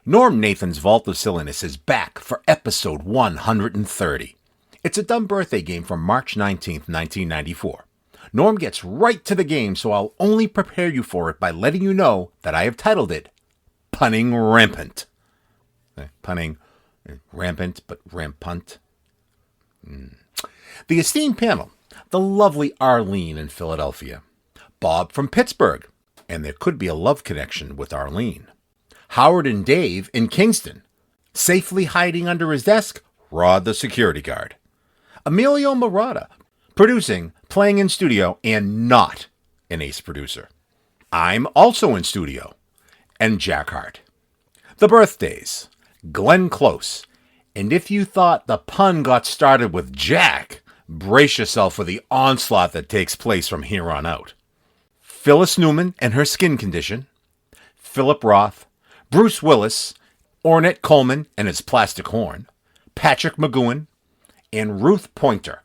Norm Nathan's Vault of Silliness is back for episode 130. It's a dumb birthday game from March 19th, 1994. Norm gets right to the game, so I'll only prepare you for it by letting you know that I have titled it Punning Rampant. Punning rampant, but rampunt. The esteemed panel, the lovely Arlene in Philadelphia, Bob from Pittsburgh, and there could be a love connection with Arlene, Howard and Dave in Kingston, safely hiding under his desk, Rod the security guard, Emilio Marotta, producing, playing in studio, and not an ace producer. I'm also in studio, and Jack Harte. The birthdays, Glenn Close, and if you thought the pun got started with Jack, brace yourself for the onslaught that takes place from here on out. Phyllis Newman and her skin condition, Philip Roth, Bruce Willis, Ornette Coleman and his plastic horn, Patrick McGoohan, and Ruth Pointer.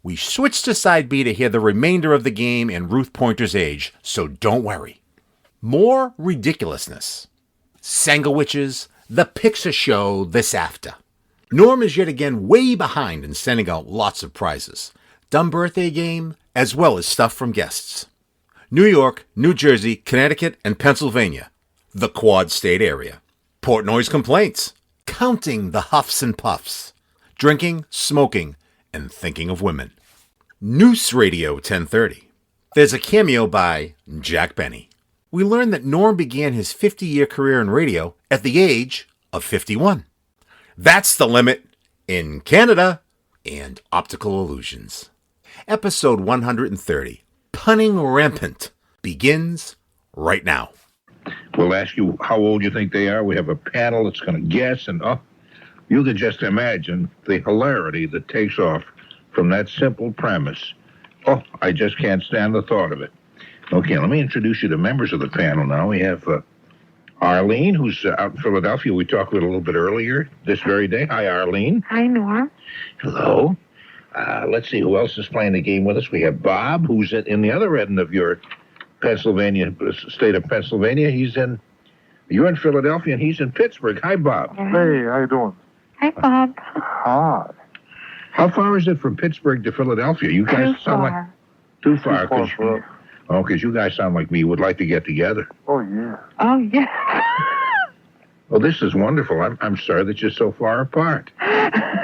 We switched to side B to hear the remainder of the game and Ruth Pointer's age, so don't worry. More ridiculousness. Sangawiches, the pixah show, this afta. Norm is yet again way behind in sending out lots of prizes. Dumb birthday game, as well as stuff from guests. New York, New Jersey, Connecticut, and Pennsylvania. The Quad State area. Portnoy's complaints. Counting the huffs and puffs. Drinking, smoking, and thinking of women. NooseRadio 1030. There's a cameo by Jack Benny. We learn that Norm began his 50-year career in radio at the age of 51. That's the limit in Canada and optical illusions. Episode 130, Punning Rampant, begins right now. We'll ask you how old you think they are. We have a panel that's going to guess, and you can just imagine the hilarity that takes off from that simple premise. Oh, I just can't stand the thought of it. Okay, let me introduce you to members of the panel now. We have Arlene, who's out in Philadelphia. We talked with a little bit earlier this very day. Hi, Arlene. Hi, Norm. Hello. Let's see who else is playing the game with us. We have Bob, who's in the other end of your state of Pennsylvania. You're in Philadelphia, and he's in Pittsburgh. Hi, Bob. Hey, how you doing? Hi, Bob. Hi. How far is it from Pittsburgh to Philadelphia? You guys sound like too far. Because you guys sound like me would like to get together. Oh, yeah. Oh, yeah. Well, this is wonderful. I'm sorry that you're so far apart.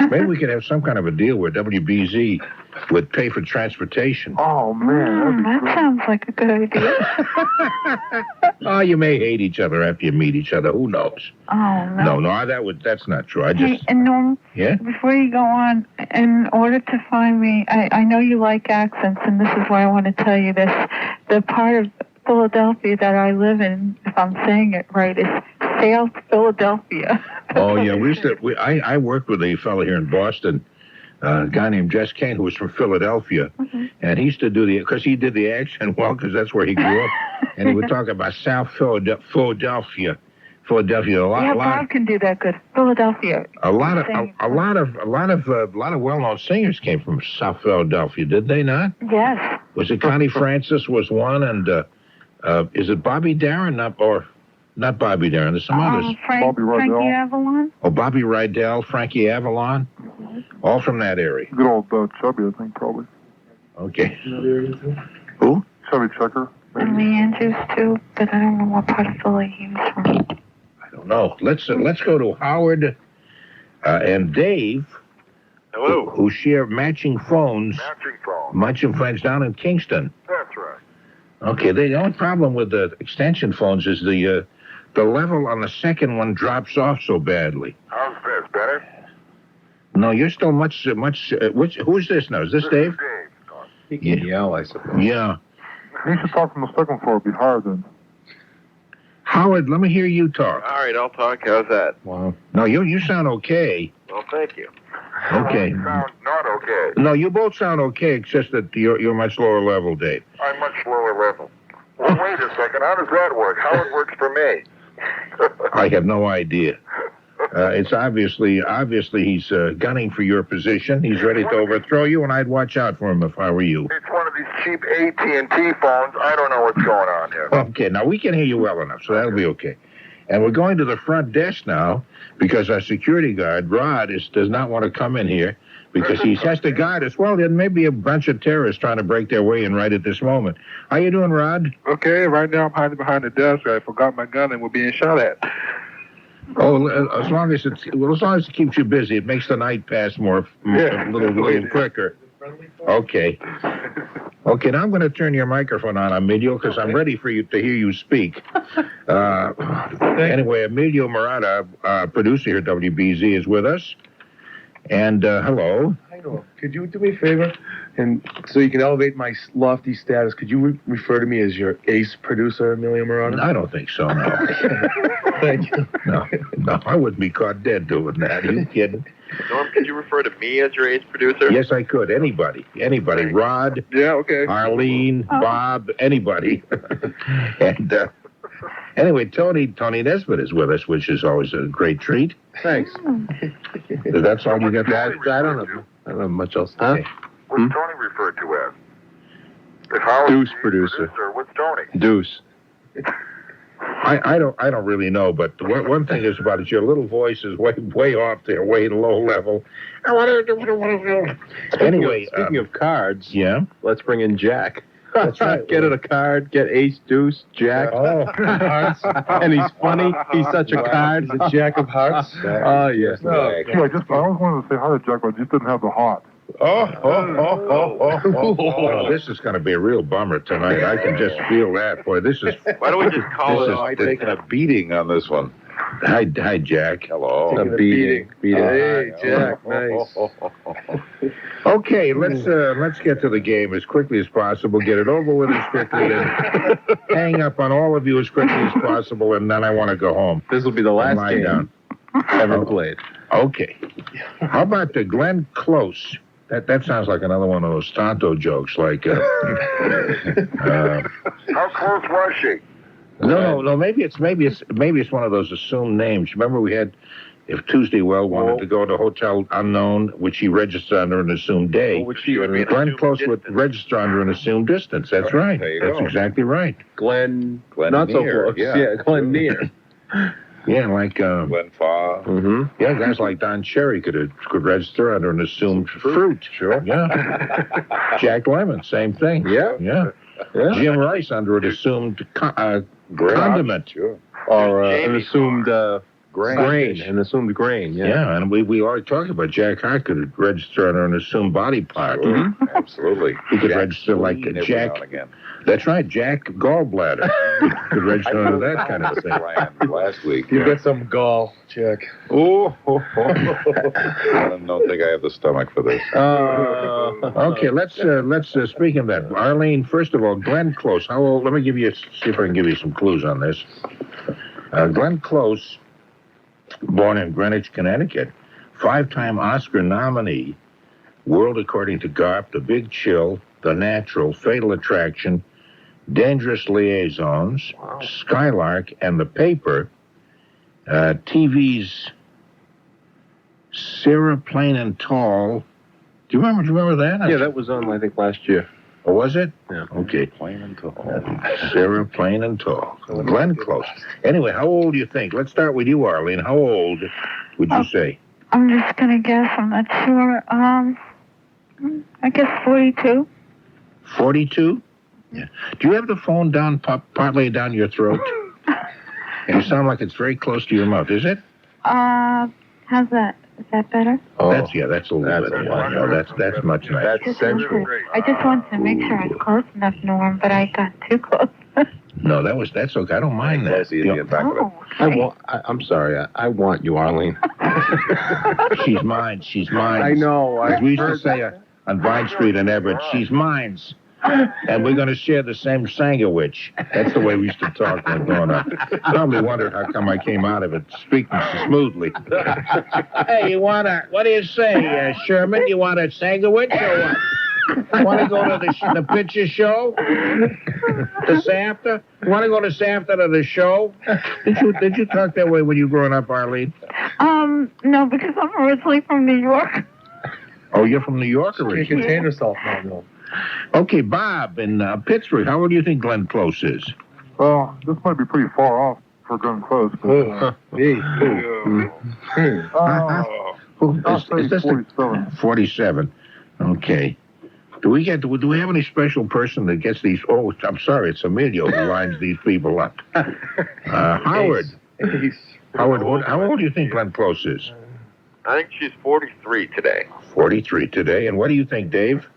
Maybe we could have some kind of a deal where WBZ would pay for transportation. Oh, man, that sounds like a good idea. Oh, you may hate each other after you meet each other. Who knows? Oh, no. No, that's not true. Hey, and Norm, yeah? Before you go on, in order to find me, I know you like accents, and this is why I want to tell you this. The part of Philadelphia that I live in, if I'm saying it right, is South Philadelphia. Oh, yeah. I worked with a fellow here in Boston, a guy named Jess Kane, who was from Philadelphia. Mm-hmm. And he used to do because he did the accent well, because that's where he grew up. And he would talk about South Philadelphia. Philadelphia. Bob can do that good. Philadelphia. A lot of well-known singers came from South Philadelphia, did they not? Yes. Was it Connie Francis was one, and is it Bobby Darin? Not Bobby Darin. There's some others. Bobby Rydell. Frankie Avalon. Oh, Bobby Rydell, Frankie Avalon, all from that area. Good old Chubby, I think, probably. Okay. Who? Chubby Checker. And Lee Andrews too, but I don't know what part of Philly he was from. I don't know. Let's go to Howard and Dave. Hello. Who share matching phones. Matching phones down in Kingston. That's right. Okay. The only problem with the extension phones is the level on the second one drops off so badly. How's this? Better? No, you're still much. Who's this now? Is this Dave? Dave. He can yell, I suppose. Yeah. You should talk from the second floor. It'd be higher then. Howard, let me hear you talk. All right, I'll talk. How's that? Wow. No, you sound okay. Well, thank you. Okay. You sound not okay. No, you both sound okay, except that you're much lower level, Dave. I'm much lower level. Well, wait a second. How does that work? How it works for me? I have no idea. It's obviously he's gunning for your position. He's ready to overthrow you, and I'd watch out for him if I were you. It's one of these cheap AT&T phones. I don't know what's going on here. Okay, now we can hear you well enough, so that'll be okay. And we're going to the front desk now because our security guard, Rod, does not want to come in here because he has to guard us. Well, there may be a bunch of terrorists trying to break their way in right at this moment. How you doing, Rod? Okay, right now I'm hiding behind the desk. I forgot my gun and we're being shot at. Oh, as long as it keeps you busy, it makes the night pass a little quicker. Okay. Okay, now I'm going to turn your microphone on, Emilio, because I'm ready for you to hear you speak. Anyway, Emilio Marotta, producer here at WBZ, is with us. And hello. I know. Could you do me a favor? And so you can elevate my lofty status, could you refer to me as your ace producer, Emilio Marotta? I don't think so, no. Thank you. No, I wouldn't be caught dead doing that. Are you kidding? Norm, could you refer to me as your ace producer? Yes, I could. Anybody. Rod, Yeah, okay. Arlene, Bob, anybody. And anyway, Tony Nesbitt is with us, which is always a great treat. Thanks. That's all you got to add? I don't know much else. Huh? What's Tony referred to as? If Howard's Deuce the producer. What's Tony? Deuce. I don't really know, but one thing is about it, your little voice is way off there, way low level. Anyway, Speaking of cards, yeah, let's bring in Jack. That's right. Get it a card, get ace, deuce, jack. Oh. Hearts. And he's funny. He's such a card. The Jack of Hearts. Oh, yes. Yeah, I always wanted to say hi to Jack, but I just didn't have the heart. Oh, this is going to be a real bummer tonight. I can just feel that. Boy, this is... Why don't we just call it? Taking a beating on this one. Hi, Jack. Hello. A beating. Hey, Jack. Nice. Okay, let's get to the game as quickly as possible. Get it over with as quickly, and hang up on all of you as quickly as possible, and then I want to go home. This will be the last lie game down. ever played. Okay. How about the Glenn Close? That sounds like another one of those Tonto jokes, like... How close was she? No. Maybe it's one of those assumed names. Remember we had, if Tuesday wanted to go to Hotel Unknown, which he registered under an assumed day. Glenn Close would register under an assumed distance. That's right. That's exactly right. Glenn not so Near, close. Yeah, Glenn Near. Yeah, like Glenn Fa. Mm-hmm. yeah, guys like Don Cherry could register under an assumed fruit. Sure. Yeah. Jack Lemmon, same thing. Yeah. Jim Rice under an assumed condiment. Sure. Or an assumed Grain. An assumed grain. Yeah, and we already talked about Jack Harte could register under an assumed body part. Sure. Absolutely. He could register like Every Jack. now and again. That's right, Jack Gallbladder. Could register under that kind of thing. Last week. You've got some gall, Jack. I don't think I have the stomach for this. Okay, let's speaking of that, Arlene. First of all, Glenn Close. How old? Let me see if I can give you some clues on this. Glenn Close, born in Greenwich, Connecticut, 5-time Oscar nominee. World According to Garp, The Big Chill, The Natural, Fatal Attraction, Dangerous Liaisons, Skylark, and The Paper. TV's Sarah Plain and Tall. Do you remember that? Yeah, that was on, I think, last year. Oh, was it? Yeah. Okay. Plain and tall. Sarah Plain and Tall. Glenn Close. Anyway, how old do you think? Let's start with you, Arlene. How old would you say? I'm just going to guess. I'm not sure. I guess 42. 42? Yeah. Do you have the phone down, partly down your throat? And you sound like it's very close to your mouth. Is it? How's that? Is that better? That's a little better. No, that's much nicer. That's central. I just wanted to make sure I was close enough, Norm, but I got too close. No, that's okay. I don't mind that. That's easy to get back with it. I'm sorry. I want you, Arlene. She's mine. She's mine. I know. As we used to say on Vine Street in Everett, she's mine. And we're going to share the same Sangawich. That's the way we used to talk when growing up. Probably wondered how come I came out of it speaking so smoothly. Hey, what do you say, Sherman? You want a Sangawich or what? Want to go to the picture show? This after? Want to go this after to the show? Did you talk that way when you were growing up, Arlene? No, because I'm originally from New York. Oh, you're from New York She originally? can contain herself now, no. Okay, Bob in Pittsburgh. How old do you think Glenn Close is? Well, this might be pretty far off for going close. Me. I'll say 47. 47. Okay. Do we have any special person that gets these? Oh, I'm sorry, it's Emilio who lines these people up. Howard. Howard, how old do you think Glenn Close is? I think she's 43 today. 43 today. And what do you think, Dave?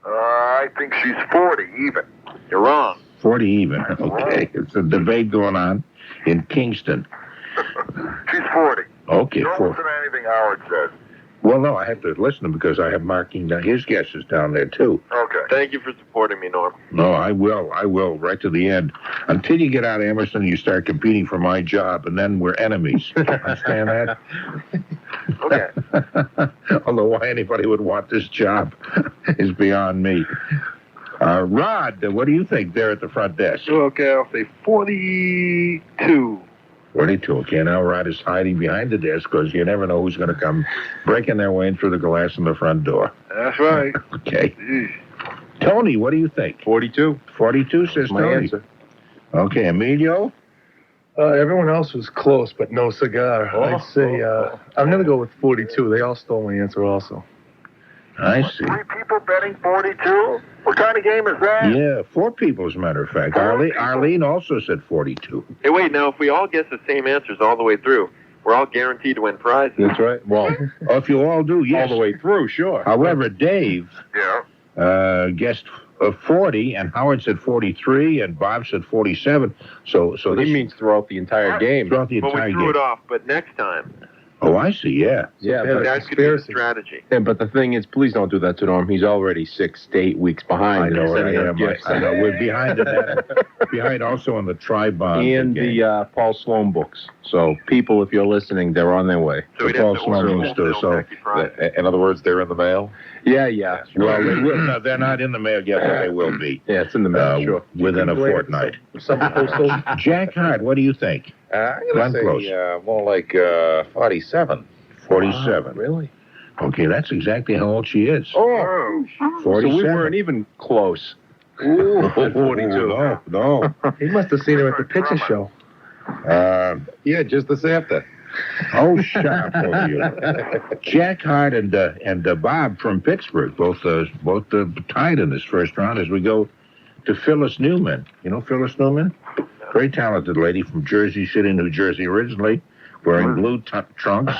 I think she's 40 even. You're wrong. 40 even. Okay. It's a debate going on in Kingston. She's 40. Okay, Don't 40. listen to anything Howard says. Well, no, I have to listen to him because I have marking down his guesses down there, too. Okay. Thank you for supporting me, Norm. No, I will, right to the end. Until you get out of Emerson, you start competing for my job, and then we're enemies. Understand that? Okay. Although why anybody would want this job is beyond me. Rod, what do you think there at the front desk? Okay, I'll say 42. 42. Okay, now Rod is hiding behind the desk because you never know who's going to come breaking their way in through the glass in the front door. That's right. Okay. Tony, what do you think? 42. 42, says My Tony. answer. Okay, Emilio? Everyone else was close, but no cigar. I'd say, I'm going to go with 42. They all stole my answer also. I see. 3 people betting 42? What kind of game is that? Yeah, 4 people, as a matter of fact. Arlene also said 42. Hey, wait, now, if we all guess the same answers all the way through, we're all guaranteed to win prizes. That's right. Well, Oh, if you all do, yes. all the way through, sure. However, Dave Yeah. guessed 40, and Howard said 43, and Bob said 47. So He this means throughout the entire game. throughout the But entire we threw game. it off, but next time, Oh, I see, yeah. Yeah, but that could be a conspiracy. strategy. Yeah, but the thing is, please don't do that to Norm. He's already 6 to 8 weeks behind. I know, Sending I us am. gifts. I know. We're behind in that. Behind also on the tri-bond. And game. the Paul Sloan books. So, people, if you're listening, they're on their way. So we'd Paul have to order Sloan a store, wholesale so- tacky prize. In other words, they're in the mail? Yeah. Well, they will, no, they're not in the mail yet, but they will be. Yeah, it's in the mail, sure. Within a fortnight. Some postal. Jack Harte, what do you think? I'm Glenn going to Close. say more like 47. 47. Really? Okay, that's exactly how old she is. Oh. 47. So we weren't even close. Ooh, At 42. No. He must have seen her at the picture show. Yeah, just this after. Oh, shut up, both of you. Jack Harte and Bob from Pittsburgh, both tied in this first round as we go to Phyllis Newman. You know Phyllis Newman? Very talented lady from Jersey City, New Jersey originally, wearing blue trunks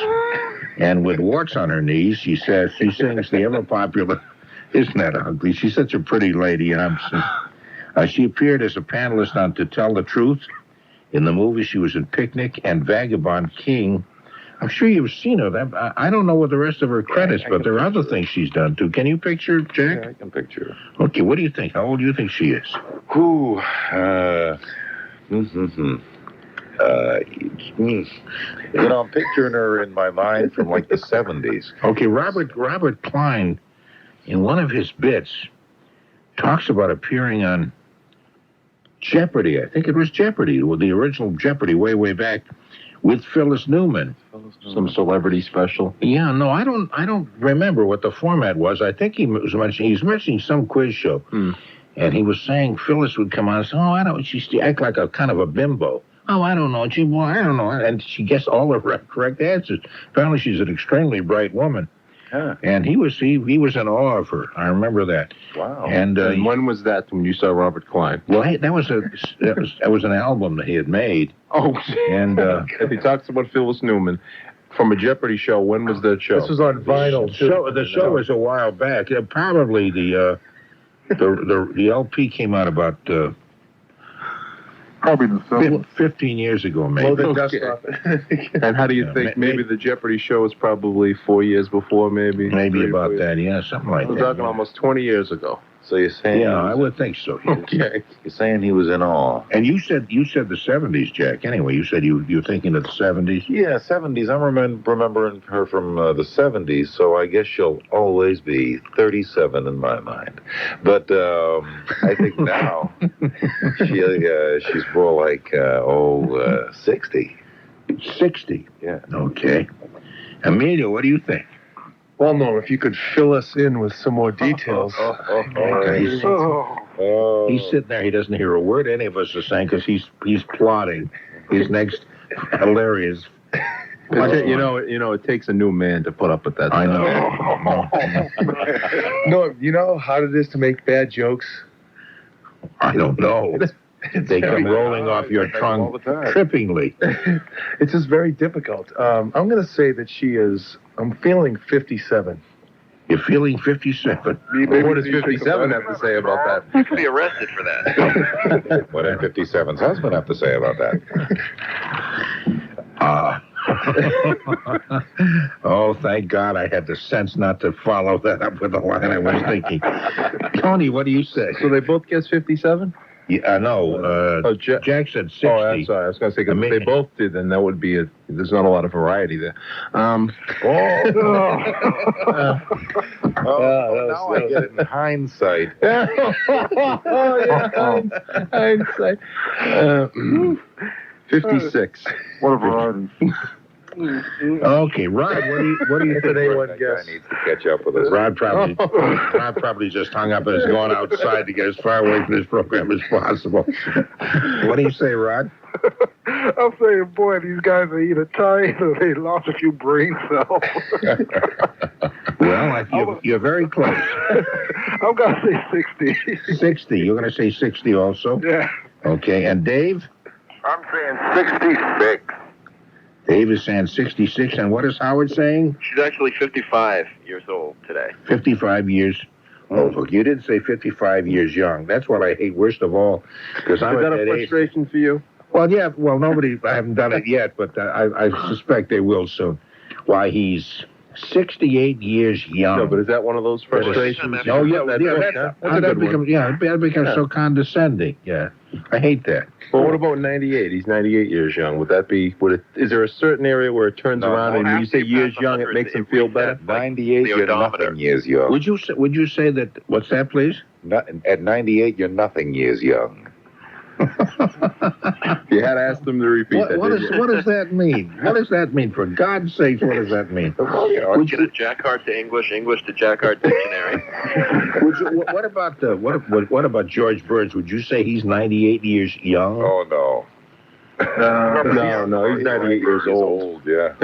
and with warts on her knees. She sings the ever-popular, isn't that ugly? She's such a pretty lady, and she appeared as a panelist on To Tell the Truth. In the movie, she was in Picnic and Vagabond King. I'm sure you've seen her. I don't know what the rest of her credits, but there are other things she's done, too. Can you picture, Jack? Yeah, I can picture. Okay, what do you think? How old do you think she is? Ooh, I'm picturing her in my mind from like the 70s. Okay, Robert Klein, in one of his bits, talks about appearing on Jeopardy. I think it was Jeopardy, with the original Jeopardy way back, with Phyllis Newman. Some celebrity special. Yeah, no, I don't remember what the format was. I think he was mentioning some quiz show, and he was saying Phyllis would come on and say, "Oh, I don't." She act like a kind of a bimbo. Oh, I don't know. I don't know. And she guessed all the correct answers. Apparently, she's an extremely bright woman. Huh. And he was in awe of her. I remember that. Wow. And And when was that when you saw Robert Klein? well, that was an album that he had made. Oh, And he talks about Phyllis Newman from a Jeopardy show. When was that show? This was on vinyl, the show was a while back. Probably the LP came out about Probably the 70s. 15 years ago, maybe. Blow the dust off it. And how do you think? Maybe the Jeopardy show was probably 4 years before, maybe? Maybe 3 or about 4 years. that, yeah, something like We're that. talking almost 20 years ago. So you're saying Yeah, I would think so. Okay. you're saying he was in awe. And you said the 70s, Jack. Anyway, you said you're thinking of the 70s. Yeah, 70s. I'm remembering her from the 70s, so I guess she'll always be 37 in my mind. But I think now she's more like 60. 60. Yeah. Okay. Emilio, what do you think? Well, Norm, if you could fill us in with some more details. Okay. Oh. He's sitting there. He doesn't hear a word any of us are saying because he's plotting. his next hilarious. It takes a new man to put up with that. I know. No, you know how hard it is to make bad jokes? I don't know. They come rolling off your tongue trippingly. It's just very difficult. I'm going to say that I'm feeling 57. You're feeling 57. What does 57 have to say about that? You could be arrested for that. What did 57's husband have to say about that? Oh, thank God I had the sense not to follow that up with the line I was thinking. Tony, what do you say? So they both guess 57? Yeah, no. Jack said 60. Oh, I'm sorry. I was going to say, because if they both did, then that would be there's not a lot of variety there. Now I get it in hindsight. Hindsight. 56. What a variety. Okay, Rod, what do you think? Anyone guess? Needs to catch up with us. Rod probably just hung up and is going outside to get as far away from this program as possible. What do you say, Rod? I'm saying, boy, these guys are either tired or they lost a few brain cells. Well, you're very close. I'm going to say 60. 60. You're going to say 60 also? Yeah. Okay, and Dave? I'm saying 66. Dave is saying 66, and what is Howard saying? She's actually 55 years old today. 55 years. Oh, look, you didn't say 55 years young. That's what I hate worst of all. Because I'm Is that a frustration for you? Well, yeah. Well, I haven't done it yet, but I suspect they will soon. Why, he's 68 years young. No, but is that one of those frustrations? Oh, yeah, that becomes so condescending. Yeah, I hate that. Well, what about 98? He's 98 years young. Would that be? Is there a certain area where it turns around and when you say years young, it makes him feel better? 98, you're nothing years young. Would you say that? What's that, please? At 98, you're nothing years young. You had to ask them to repeat that. What does that mean? What does that mean? For God's sake, what does that mean? Would you get a Jack Harte to English to Jack Harte dictionary? What about George Burns? Would you say he's 98 years young? Oh, no. No, he's 98 years old. Yeah.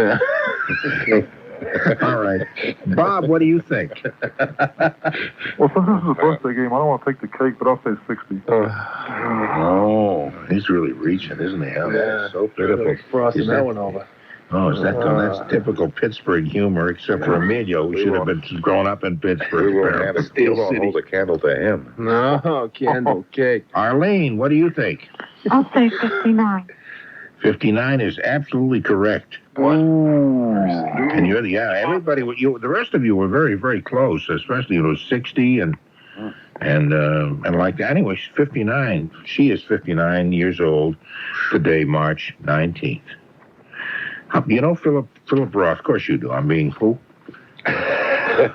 All right. Bob, what do you think? Well, since this is a birthday game, I don't want to take the cake, but I'll say 60. Oh, he's really reaching, isn't he? Oh, Yeah. so pitiful. Frosting that one over. Oh, that's typical Pittsburgh humor, except for Emilio, who should have been grown up in Pittsburgh. We won't hold a candle to him. No, candle cake. Arlene, what do you think? I'll say 59. 59 is absolutely correct. What? And everybody, the rest of you were very, very close, especially 60 and like that. Anyway, she's 59. She is 59 years old today, March 19th. You know Philip Roth? Of course you do. I'm being who? Yeah,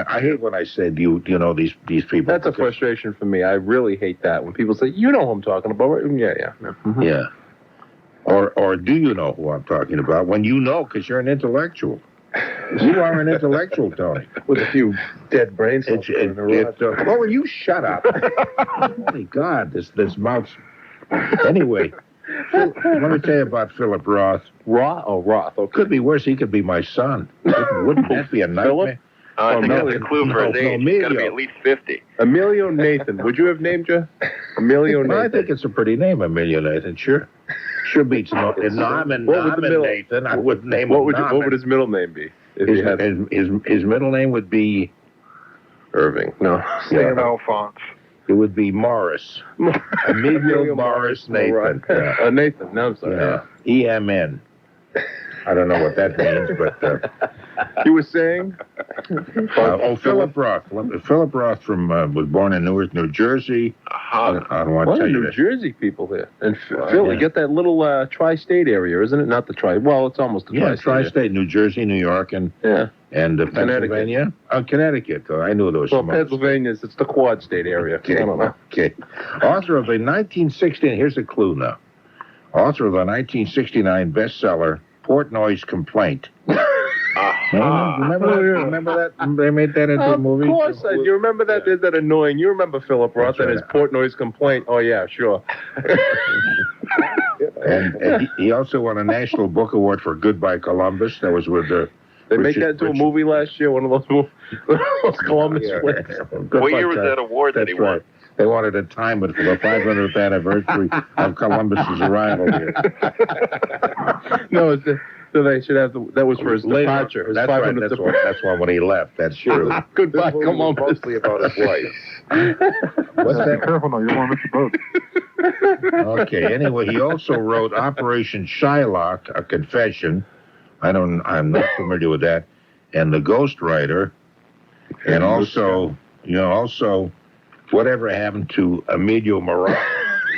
I hate when I said you know these people. That's a frustration for me. I really hate that when people say, "You know who I'm talking about?" Yeah. Mm-hmm. Yeah. Or do you know who I'm talking about? When you know, because you're an intellectual. You are an intellectual, Tony. With a few dead brain cells. Will you shut up? Holy God, this mouth. Anyway, let me tell you about Philip Roth. Roth? Oh, Roth. Okay. Could be worse. He could be my son. Wouldn't that be a nightmare? I think that's a clue for his age. He's got to be at least 50. Emilio Nathan. Would you have named you? Emilio Nathan. I think it's a pretty name, Emilio Nathan. Sure. Should be. Norman Nathan. I wouldn't name him. What would his middle name be? His middle name would be Irving. No. Sam Alphonse. It would be Morris. Emilio Morris Nathan. Yeah. Nathan. No, I'm sorry. Yeah. EMN. I don't know what that means, but... You were saying? Philip Roth. Philip Roth was born in Newark, New Jersey. I don't want to tell you New Jersey people here. And Philly, get that little tri-state area, isn't it? Not the well, it's almost the tri-state. Yeah, tri-state, New Jersey, New York, and Pennsylvania. Connecticut. I knew those. Well, Pennsylvania, it's the quad state area. Okay. I don't know. Okay. Author of the 1916, here's a clue now. Author of the 1969 bestseller, Portnoy's Complaint. Remember that? They made that into a movie? Of course I do. You remember that? There's that annoying. You remember Philip Roth and his Portnoy's complaint? Oh, yeah, sure. and he also won a National Book Award for Goodbye Columbus. That was with the... They make that into a movie last year, one of those Columbus flicks. What year was that award that he won? Right. They wanted to time it for the 500th anniversary of Columbus's arrival here. No, so they should have that was for his departure. His that's right. That's one when he left. That's true. Goodbye, Columbus. Mostly about his wife. What's that? Be careful now, you won't miss your boat. Okay. Anyway, he also wrote Operation Shylock, a confession. I'm not familiar with that, and The Ghostwriter, and also Whatever Happened to Emilio Marotta.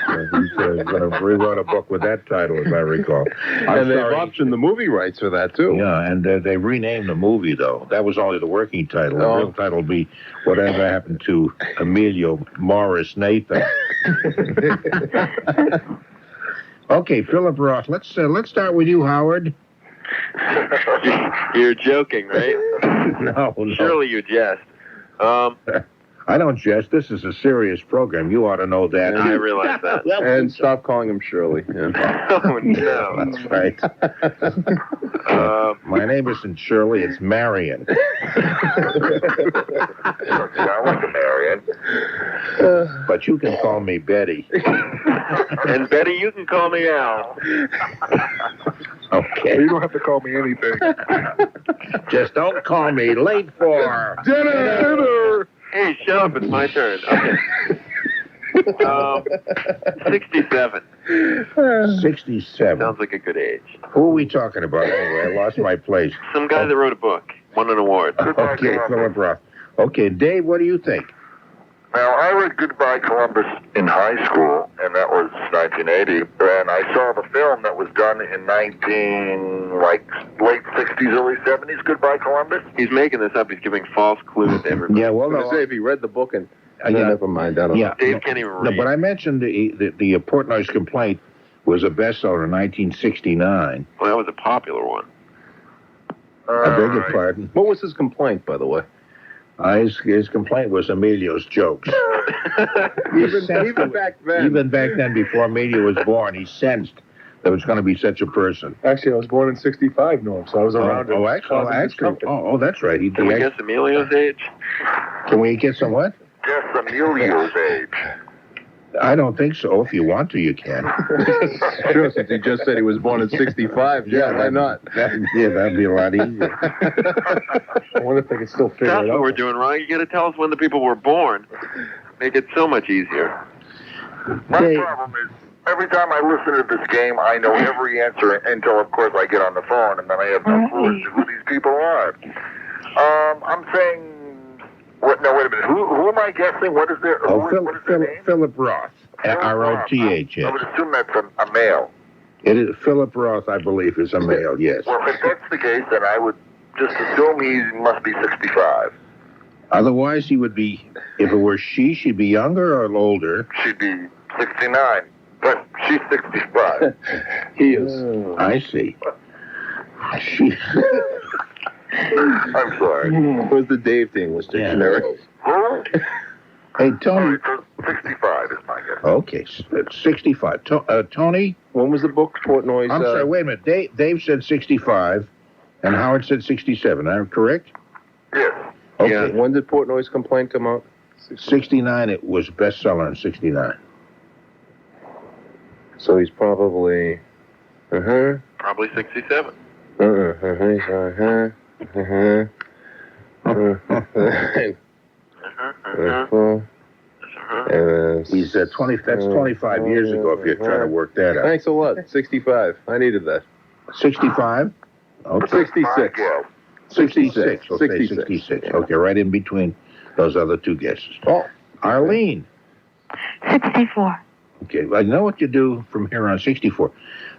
He's going to rewrite a book with that title, as I recall. And they've optioned the movie rights for that, too. Yeah, and they renamed the movie, though. That was only the working title. The real title will be Whatever Happened to Emilio Morris Nathan. Okay, Philip Roth, let's start with you, Howard. You're joking, right? No. Surely you jest. I don't jest. This is a serious program. You ought to know that. I realize that. And stop calling him Shirley. Yeah. Oh, no. That's right. My name isn't Shirley. It's Marion. I like a Marion. But you can call me Betty. And Betty, you can call me Al. Okay. You don't have to call me anything. Just don't call me late for Dinner! Hey, shut up. It's my turn. Okay. 67. 67. Sounds like a good age. Who are we talking about anyway? I lost my place. Some guy that wrote a book. Won an award. Okay, Philip Roth. Okay, Dave, what do you think? Now, I read Goodbye Columbus in high school, and that was 1980, and I saw the film that was done in late 60s, early 70s, Goodbye Columbus. He's making this up. He's giving false clues to everybody. Yeah, well, I was going to say, if he read the book and... never mind. I don't know. Dave can't even read. No, but I mentioned the Portnoy's Complaint was a bestseller in 1969. Well, that was a popular one. I beg your pardon. What was his complaint, by the way? His complaint was Emilio's jokes. even back then. Even back then, before Emilio was born, he sensed there was going to be such a person. Actually, I was born in 65, Norm, so I was around. That's right. Can we guess Emilio's age? Can we get some what? Guess Emilio's age. I don't think so. If you want to, you can. Sure, since he just said he was born in 65. Yeah, why not? That'd be a lot easier. I wonder if they can still figure it out. That's what we're doing wrong. You got to tell us when the people were born. Make it so much easier. My problem is, every time I listen to this game, I know every answer until, of course, I get on the phone, and then I have no clue as to who these people are. I'm saying... wait a minute. Who am I guessing? What is their... what is their name? Philip Roth. R-O-T-H. I would assume that's a male. It is Philip Roth, I believe, is a male, yes. Well, if that's the case, then I would just assume he must be 65. Otherwise, he would be... If it were she'd be younger or older? She'd be 69. But she's 65. He is. I see. I'm sorry. It was the Dave thing, was dictionary. Who? Hey, Tony. 65 is my guess. Okay, 65. Tony? When was the book, Portnoy's... I'm sorry, wait a minute. Dave said 65, and Howard said 67. Am I correct? Yes. Okay. Yeah. When did Portnoy's Complaint come out? 69, it was bestseller in 69. So he's probably... Probably 67. He's 20. That's 25 years ago. If you're trying to work that out. Thanks a lot. 65. I needed that. 65. Okay. 66. 66. Okay, 66. Okay, right in between those other two guesses. Oh, Arlene. 64. Okay, I know what you do from here on. 64.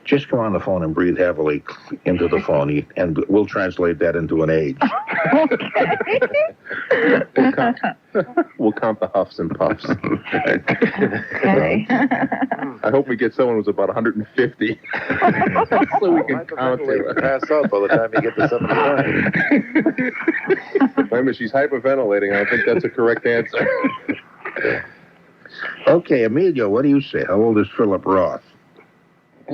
Just come on the phone and breathe heavily into the phone, and we'll translate that into an age. We'll count the huffs and puffs. Okay. I hope we get someone who's about 150. So we can count it. Pass out by the time you get to 75. Remember, she's hyperventilating. I don't think that's a correct answer. Okay, Emilio, what do you say? How old is Philip Roth? I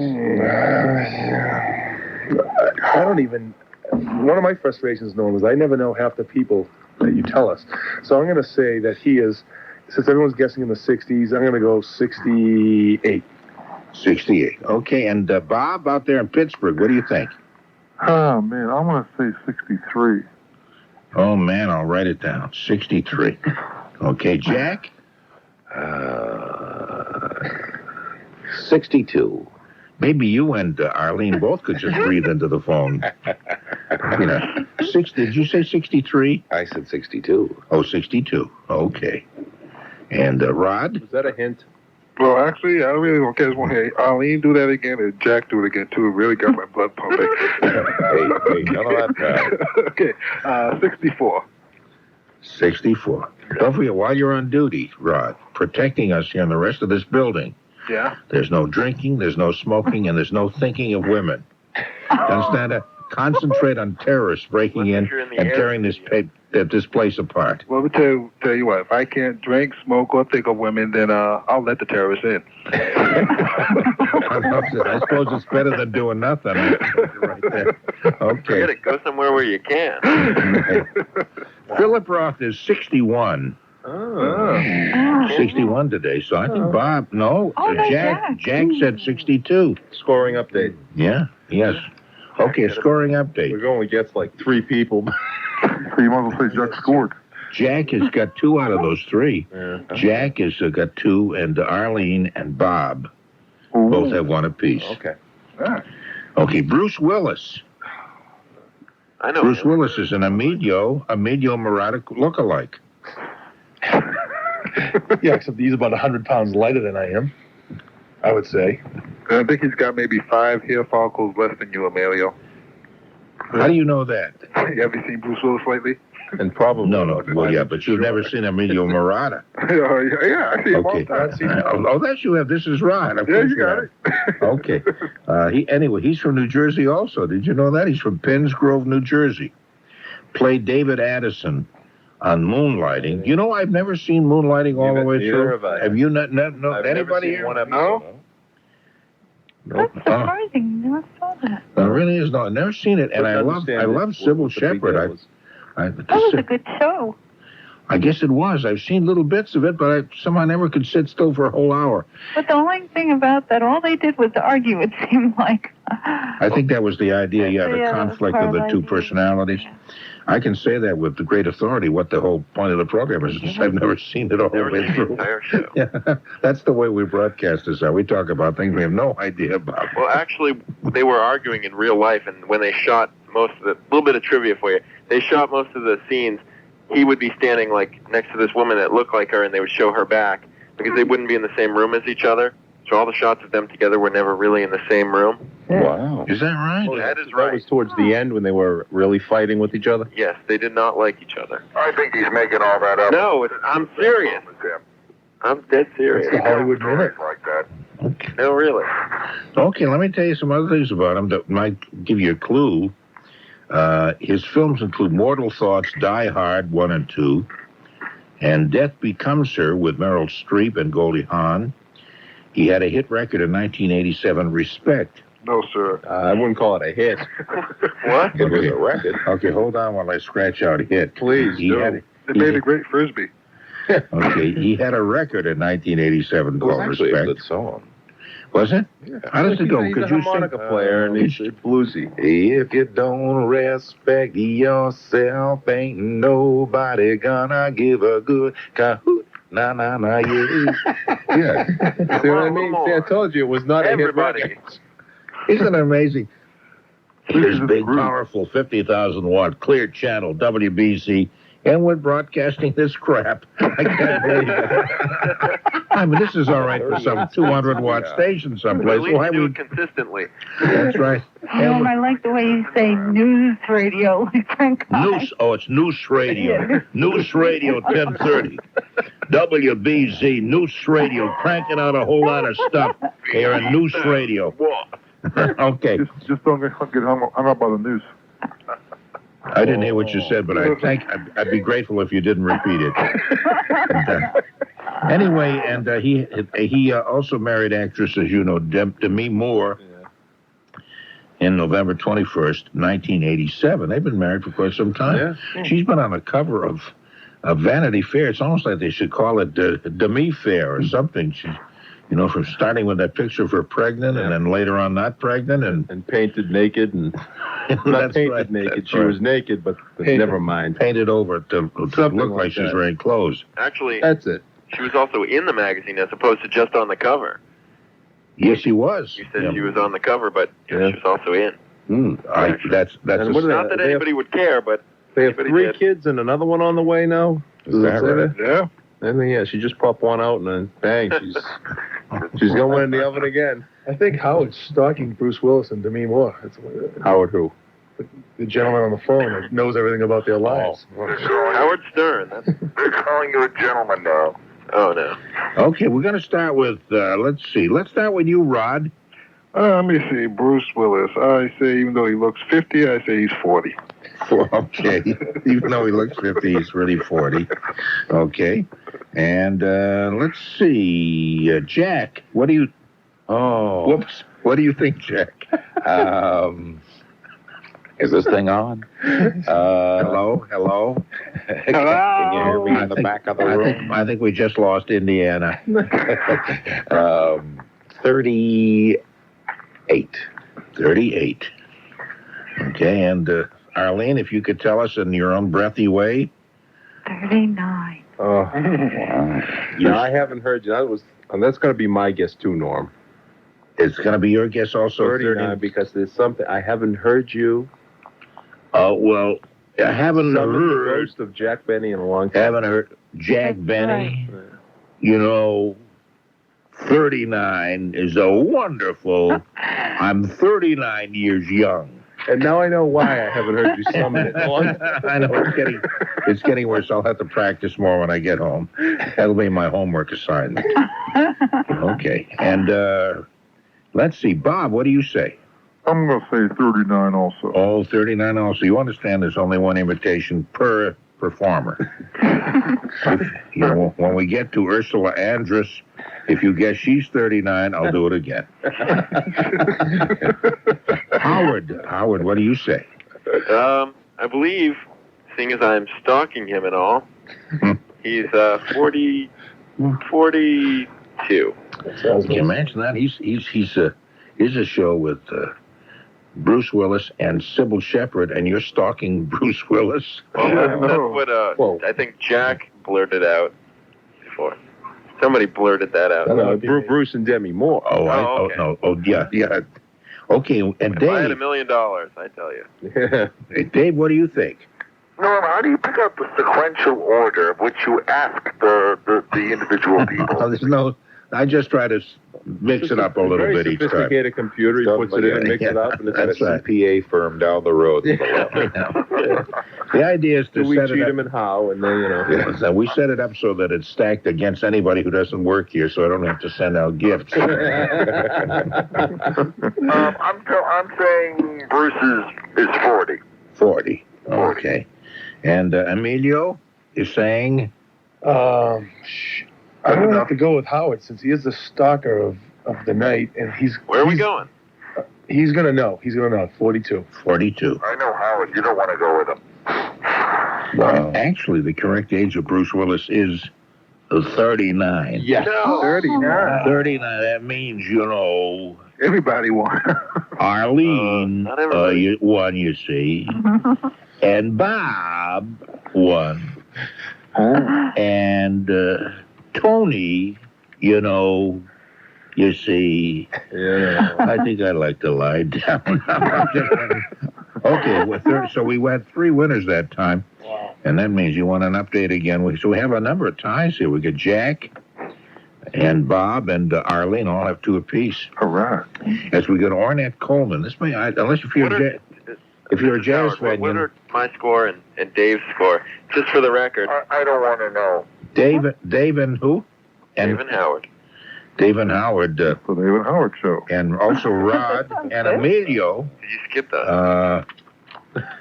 don't even... One of my frustrations, Norm, is I never know half the people that you tell us. So I'm going to say that he is, since everyone's guessing in the 60s, I'm going to go 68. 68. Okay, and Bob out there in Pittsburgh, what do you think? Oh, man, I'm going to say 63. Oh, man, I'll write it down. 63. Okay, Jack? 62. Maybe you and Arlene both could just breathe into the phone. You know, did you say 63? I said 62. Oh, 62. Okay. And Rod? Was that a hint? Well, actually, I really don't care. I just want to hear Arlene do that again and Jack do it again, too. It really got my blood pumping. Hey, none of that crap. Okay, 64. 64. Don't forget, while you're on duty, Rod, protecting us here and the rest of this building, Yeah? there's no drinking, there's no smoking, and there's no thinking of women. Understand that? Concentrate on terrorists breaking in and tearing this place apart. Well, let me tell you what. If I can't drink, smoke, or think of women, then I'll let the terrorists in. I suppose it's better than doing nothing. Right there. Okay. Forget it. Go somewhere where you can. Philip Roth is 61. Oh. 61 today, so I think Bob, Jack said 62. Scoring update. Yeah, yes. Okay, scoring update. We're only gets like 3 people. So you might as well say Jack scored. Jack has got 2 out of those 3. Yeah. Jack has got 2, and Arlene and Bob both have 1 apiece. Okay. Okay, Bruce Willis. I know. Bruce Willis is an Emilio Marotta lookalike. Yeah, except he's about 100 pounds lighter than I am, I would say. I think he's got maybe 5 hair follicles less than you, Emilio. How do you know that? Have you seen Bruce Willis lately? And probably... No. Well, yeah, but you've never seen Emilio Marotta. Yeah, I see him all Okay. the time. Oh, that's you have. This is Rod. Of Yeah, course you got it. Okay. He's from New Jersey also. Did you know that? He's from Penns Grove, New Jersey. Played David Addison on Moonlighting. You know, I've never seen Moonlighting all the way through. Have you not? No, anybody here? One episode. No. That's surprising. Never saw that. No, it really is. No, I've never seen it. And I love Sybil Shepherd. That was a good show. I guess it was. I've seen little bits of it, but I somehow never could sit still for a whole hour. But the only thing about that, all they did was argue, it seemed like. I think that was the idea, the conflict of the 2 personalities. I can say that with the great authority, what the whole point of the program is. I've never seen it all the way through. The entire show. Yeah, that's the way we broadcasters are. We talk about things we have no idea about. Well, actually, they were arguing in real life, and when they shot most of the... little bit of trivia for you. They shot most of the scenes. He would be standing, like, next to this woman that looked like her, and they would show her back, because they wouldn't be in the same room as each other. So all the shots of them together were never really in the same room. Wow. Is that right? Well, that is right. That was towards the end when they were really fighting with each other? Yes, they did not like each other. I think he's making all that up. No, I'm serious. I'm dead serious. It's the Hollywood Minute. Like that. Okay. No, really. Okay, let me tell you some other things about him that might give you a clue. His films include Mortal Thoughts, Die Hard 1 and 2, and Death Becomes Her with Meryl Streep and Goldie Hawn. He had a hit record in 1987, Respect. No, sir. I wouldn't call it a hit. What? It was a record. Okay, hold on while I scratch out hit. Please do. It made a great frisbee. Okay, he had a record in 1987 It was called actually a Respect. good song. Was it? Yeah. How does it go? He's Could a you harmonica sing? player, and he's bluesy. If you don't respect yourself, ain't nobody gonna give a good cahoot. Na na na yeah. Yeah. See what I mean? See, I told you it was not Everybody. a hit record. Isn't it amazing? Here's big, powerful, 50,000 watt clear channel WBC, and we're broadcasting this crap. I can't believe it. I mean, this is all right for some 200 watt station someplace. At least Why you do we? it consistently. That's right. Norm, I like the way you say news radio. Noose. Oh, it's Noose Radio. Noose Radio 1030. WBZ Noose Radio, cranking out a whole lot of stuff here on Noose Radio. Okay. Just don't get hung up by the news. I didn't hear what you said, but I'd be grateful if you didn't repeat it. Anyway, and he also married actress, as you know, Demi Moore in November 21st, 1987. They've been married for quite some time. Yeah. She's been on the cover of Vanity Fair. It's almost like they should call it Demi Fair or something. She's, from starting with that picture of her pregnant and then later on not pregnant and painted naked and not painted naked. She was naked, but never mind. Painted over to look like she's wearing clothes. Actually, that's it. She was also in the magazine as opposed to just on the cover. Yes, she was. You said she was on the cover, but she was also in. That's not that anybody would care, but they have 3 kids and another one on the way now. Is that right? Yeah. And then, she just popped one out and then bang, she's going in the oven again. I think Howard's stalking Bruce Willis and Demi Moore. Howard who? The gentleman on the phone that knows everything about their lives. Howard Stern. They're calling you a gentleman now. Oh, no. Okay, we're going to start with, let's see. Let's start with you, Rod. Let me see. Bruce Willis. I say, even though he looks 50, I say he's 40. Okay. Even though he looks 50, he's really 40. Okay. And let's see. Jack, what do you... Oh. Whoops. What do you think, Jack? Is this thing on? Hello? Can you hear me in the back of the room? I think we just lost Indiana. 38. 38. Okay, and Arlene, if you could tell us in your own breathy way. 39. Oh, wow. I haven't heard you. And that's going to be my guess too, Norm. It's going to be your guess also, 39, because there's something I haven't heard you. Oh, well, I haven't heard... the roast of Jack Benny in a long time. Haven't heard Jack Benny. Right. 39 is a wonderful... I'm 39 years young. And now I know why I haven't heard you summon it. I know, it's getting worse. I'll have to practice more when I get home. That'll be my homework assignment. Okay, and let's see. Bob, what do you say? I'm going to say 39 also. Oh, 39 also. You understand there's only one invitation per performer. When we get to Ursula Andress, if you guess she's 39, I'll do it again. Howard, what do you say? I believe, seeing as I'm stalking him and all, he's 42. Can you imagine that? He's a show with Bruce Willis and Sybil Shepherd, and you're stalking Bruce Willis. Well, that's what I think Jack blurted out before. Somebody blurted that out. Bruce and Demi Moore. Okay. No. Oh, yeah. Okay, and if Dave... I had $1 million, I tell you. Hey, Dave, what do you think? Norm, how do you pick up the sequential order of which you ask the individual people? I just try to mix it up a little bit each time. Sophisticated computer, he puts it in and mixes it up, and it's a CPA firm down the road. The idea is to set it up. Him and how, and then, So we set it up so that it's stacked against anybody who doesn't work here, so I don't have to send out gifts. I'm saying Bruce is 40. 40. Okay. And Emilio is saying? I'm going to have to go with Howard since he is the stalker of the night, and Where are we going? He's going to know. 42. 42. I know Howard. You don't want to go with him. Well, actually, the correct age of Bruce Willis is 39. Yes. No. 39. 39, that means, Everybody won. Arlene not everybody. won, you see. And Bob won. And Tony, you see. Yeah. I think I'd like to lie down. Okay, so we had 3 winners that time. Wow. And that means you want an update again. So we have a number of ties here. We got Jack and Bob and Arlene all have 2 apiece. All right. As we go to Ornette Coleman. This may, unless if you're a jazz fan. What are my score and Dave's score? Just for the record. I don't want to know. Dave and who? Dave and Howard. Dave and Howard. The Dave and Howard Show. And also Rod and Emilio. You skip that.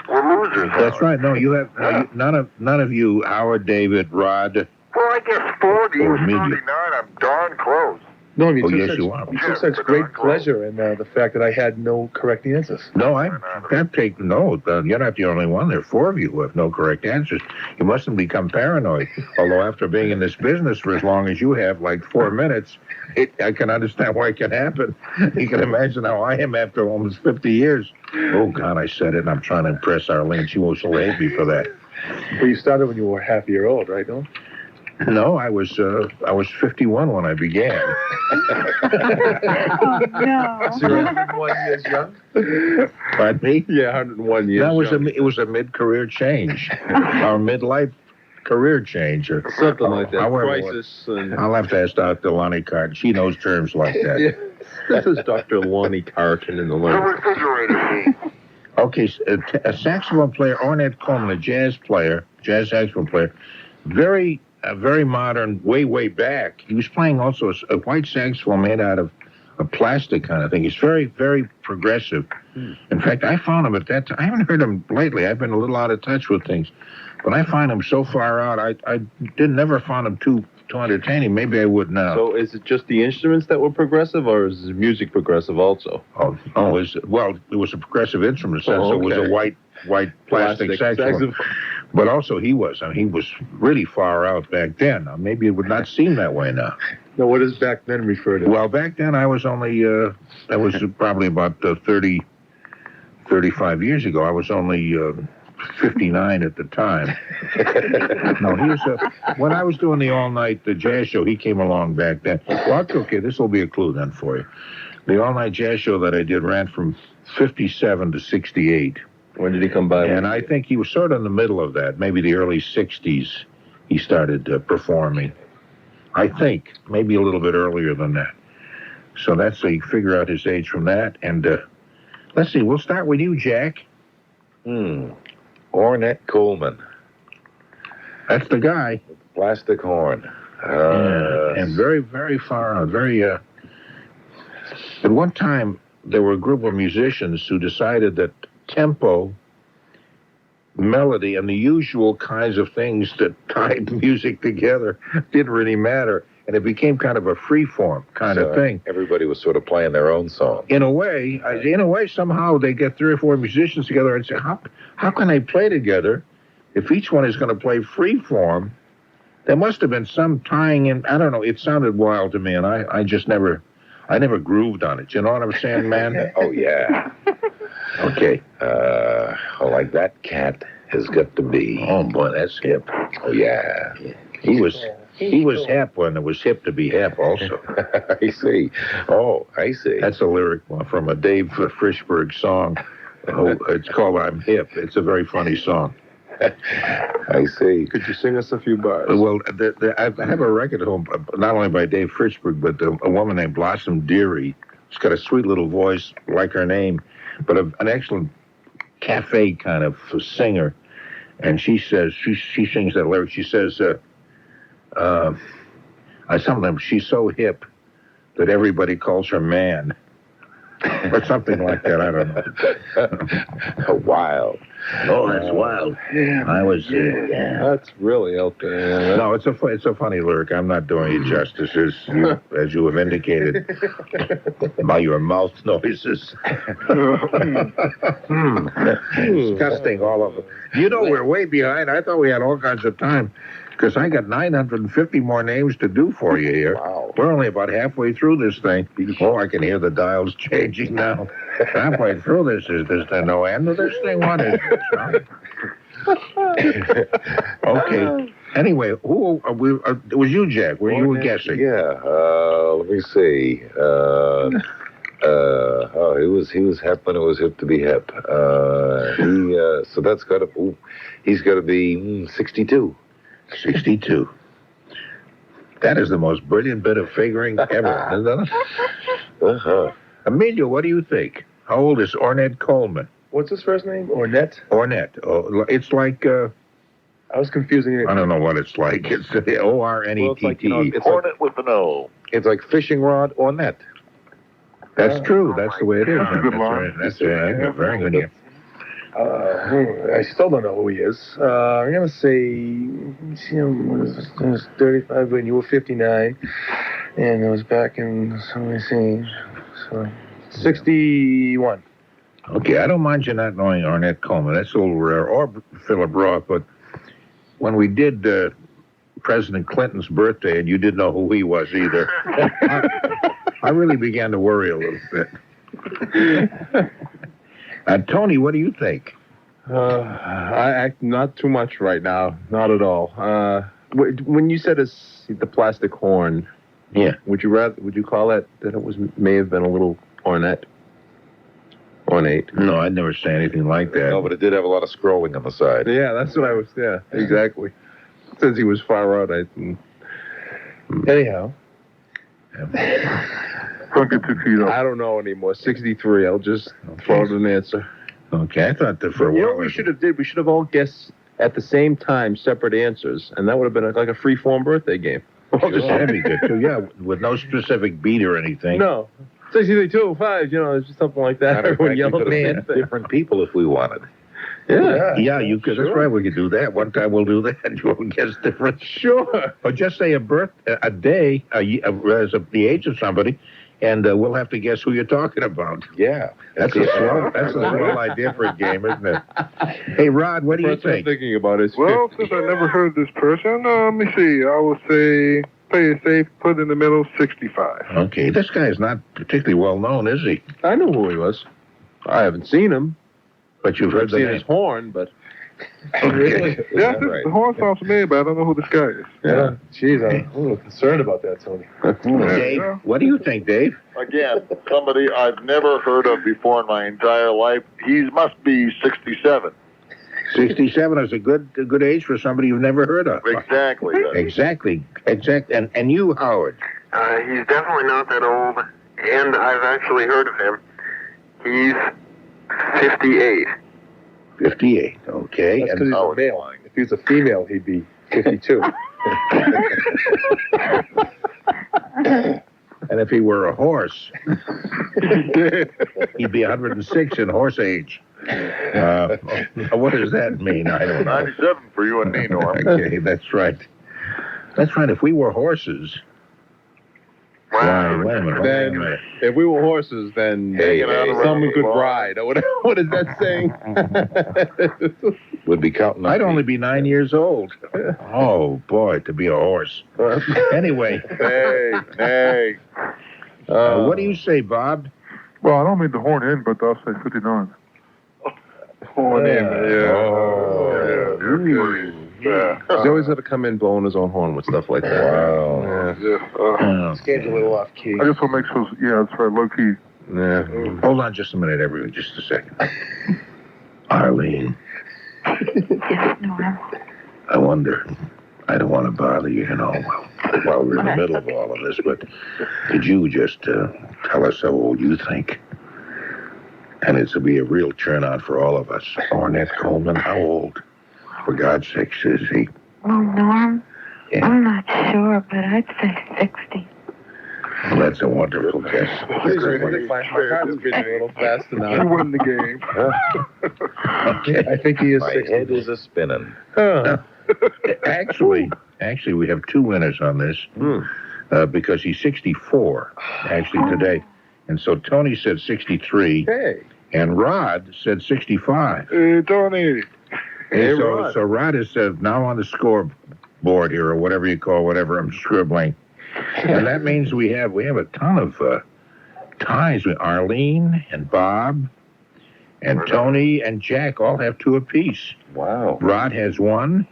We're losers. That's Howard. right. No, you have none of you, Howard, David, Rod. Well, I guess 40 Or or Emilio. 39. I'm darn close. No, I mean, Oh, yes, you are. You took such great pleasure in the fact that I had no correct answers. No, I can't take no. You're not the only one. There are 4 of you who have no correct answers. You mustn't become paranoid. Although after being in this business for as long as you have, like 4 minutes, I can understand why it can happen. You can imagine how I am after almost 50 years. Oh, God, I said it, and I'm trying to impress Arlene. She'll hate me for that. Well, you started when you were half a year old, right, Don? No, I was 51 when I began. Oh, no. So you're 101 years young? Pardon me? Yeah, 101 years young. It was a mid-career change, or midlife career change, or Something like that. however, Crisis. And... I'll have to ask Dr. Lonnie Carton. She knows terms like that. Yeah. This is Dr. Lonnie Carton in the The line. refrigerator key. Okay, a saxophone player, Ornette Coleman, a jazz saxophone player, very modern, way back. He was playing also a white saxophone made out of a plastic kind of thing. He's very, very progressive. In fact, I found him at that time. I haven't heard him lately. I've been a little out of touch with things. But I find him so far out, I never found him too entertaining. Maybe I would now. So is it just the instruments that were progressive, or is the music progressive also? It was a progressive instrument, so it was a white plastic saxophone. But also he was really far out back then. Now, maybe it would not seem that way now. Now, what does back then refer to? Well, back then I was only, that was probably about 35 years ago. I was only 59 at the time. No, he was, when I was doing the all-night jazz show, he came along back then. Well, that's okay. This will be a clue then for you. The all-night jazz show that I did ran from 57 to 68. When did he come by? And I think he was sort of in the middle of that, maybe the early 60s he started performing. I think, maybe a little bit earlier than that. So that's so you figure out his age from that. And let's see, we'll start with you, Jack. Ornette Coleman. That's the guy. Plastic horn. And very, very far out. Very, at one time, there were a group of musicians who decided that tempo, melody, and the usual kinds of things that tied music together didn't really matter. And it became kind of a free-form kind of thing. Everybody was sort of playing their own song. In a way, somehow they get 3 or 4 musicians together and say, how can they play together if each one is going to play free-form? There must have been some tying in. I don't know. It sounded wild to me, and I never grooved on it. You know what I'm saying, man? Oh, yeah. Okay. Like that cat has got to be. Oh, boy, that's hip. Oh, yeah. He was hip when it was hip to be hip also. I see. Oh, I see. That's a lyric from a Dave Frischberg song. It's called I'm Hip. It's a very funny song. I see. Could you sing us a few bars? Well, I have a record at home, not only by Dave Frischberg, but a woman named Blossom Deary. She's got a sweet little voice, like her name, but an excellent cafe kind of singer. And she says, she sings that lyric. She says, sometimes she's so hip that everybody calls her man. Or something like that, I don't know. Wild. Oh, that's wild. Yeah, I was. That's really out there. No, it's a funny lyric. I'm not doing you justice, as you have indicated by your mouth noises. Disgusting, all of them. You know, we're way behind. I thought we had all kinds of time, because I got 950 more names to do for you here. Wow. We're only about halfway through this thing. Oh, I can hear the dials changing now. Halfway through this. Is there no end to this thing? What is this? Okay. Anyway, who it was you, Jack? You were guessing? Yeah. Let me see. He was hip when it was hip to be hip. So that's got to. He's got to be 62. 62. That is the most brilliant bit of figuring ever, isn't it? Emilio, what do you think? How old is Ornette Coleman? What's his first name? Ornette? Ornette. Oh, it's like... I was confusing it. I don't know what it's like. It's O-R-N-E-T-T-E. Hornet with an O. It's like fishing rod or net. That's true. That's the way it is. That's a good line. Right. That's very good. Yeah. I still don't know who he is. I'm going to say, what is this? 35 when you were 59. And it was back in, let me see, so 61. Okay, I don't mind you not knowing Ornette Coleman. That's a little rare. Or Philip Roth, but when we did President Clinton's birthday and you didn't know who he was either, I really began to worry a little bit. Tony, what do you think? I not too much right now. Not at all. When you said it's the plastic horn, yeah, would you call that it may have been a little ornate? No, I'd never say anything like that. No, but it did have a lot of scrolling on the side. Yeah, that's what I was. Yeah, exactly. Since he was far out, Anyhow. Don't get too feet up. I don't know anymore. 63. I'll just throw out an answer. Okay, I thought that for a while. You know what we should have did? We should have all guessed at the same time, separate answers, and that would have been like a free-form birthday game. That'd be good too. Yeah, with no specific beat or anything. No. 63, 205, it's just something like that. Everyone yelling man. Different people if we wanted. Yeah, you could. Sure. That's right. We could do that. One time we'll do that. You'll guess different. Sure. Or just say a day, as the age of somebody, and we'll have to guess who you're talking about. Yeah, that's a swell idea for a game, isn't it? Hey, Rod, what do you think? I'm thinking about is well, since I never heard this person, let me see. I will say, play it safe, put in the middle, 65. Okay, this guy is not particularly well known, is he? I know who he was. I haven't seen him. But you've heard seen his horn, but... Really? Yeah, the horn sounds familiar, but I don't know who this guy is. Yeah. Jeez, I'm a little concerned about that, Tony. Dave, what do you think, Dave? Again, somebody I've never heard of before in my entire life. He must be 67. 67 is a good age for somebody you've never heard of. Exactly. Exactly. And you, Howard? He's definitely not that old, and I've actually heard of him. He's 58. 58, okay. That's because he's a male. If he was a female, he'd be 52. And if he were a horse, he'd be 106 in horse age. What does that mean? I don't know. 97 for you and me, Norm. Okay, that's right. That's right. If we were horses... Wait a minute. If we were horses, then someone could ride. Or whatever. What is that saying? Would be counting. I'd only be 9 years old. Oh, boy, to be a horse. Anyway. Hey. What do you say, Bob? Well, I don't mean the horn in, but I'll say 59. Horn in, He's always had to come in blowing his own horn with stuff like that. Wow. This game's a little off key. I just want to make sure, that's right, low key. Yeah. Hold on just a minute, everyone, just a second. Arlene. Yes, Norm. I wonder, I don't want to bother you, while we're in the middle of all of this, but could you just tell us how old you think? And it's to be a real turnout for all of us. Ornette Coleman, how old? For God's sake, is he? Well, Norm, Yeah. I'm not sure, but I'd say 60. Well, that's a wonderful guess. My heart's beating a little faster now. You win the game. Okay. I think he is My 60. head is a spinning. Actually, we have two winners on this because he's 64, actually, today. And so Tony said 63, and Rod said 65. Hey, Tony. Hey, so Rod is now on the scoreboard here, or whatever you call whatever I'm scribbling. And that means we have a ton of ties with Arlene and Bob and Tony and Jack all have two apiece. Wow. Rod has one,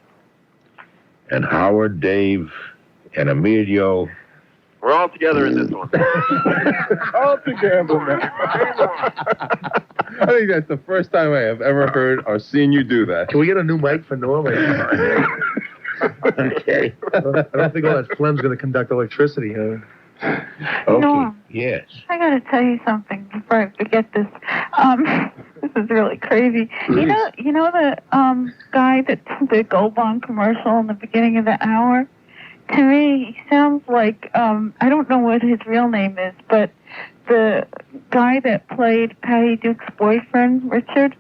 and Howard, Dave, and Emilio. We're all together in this one. All together, man. I think that's the first time I have ever heard or seen you do that. Can we get a new mic for Norm? Okay. I don't think all that phlegm's going to conduct electricity. Okay. Norm. Yes. I got to tell you something before I forget this. This is really crazy. You know the guy that the Gold Bond commercial in the beginning of the hour? To me, he sounds like, I don't know what his real name is, but the guy that played Patty Duke's boyfriend, Richard,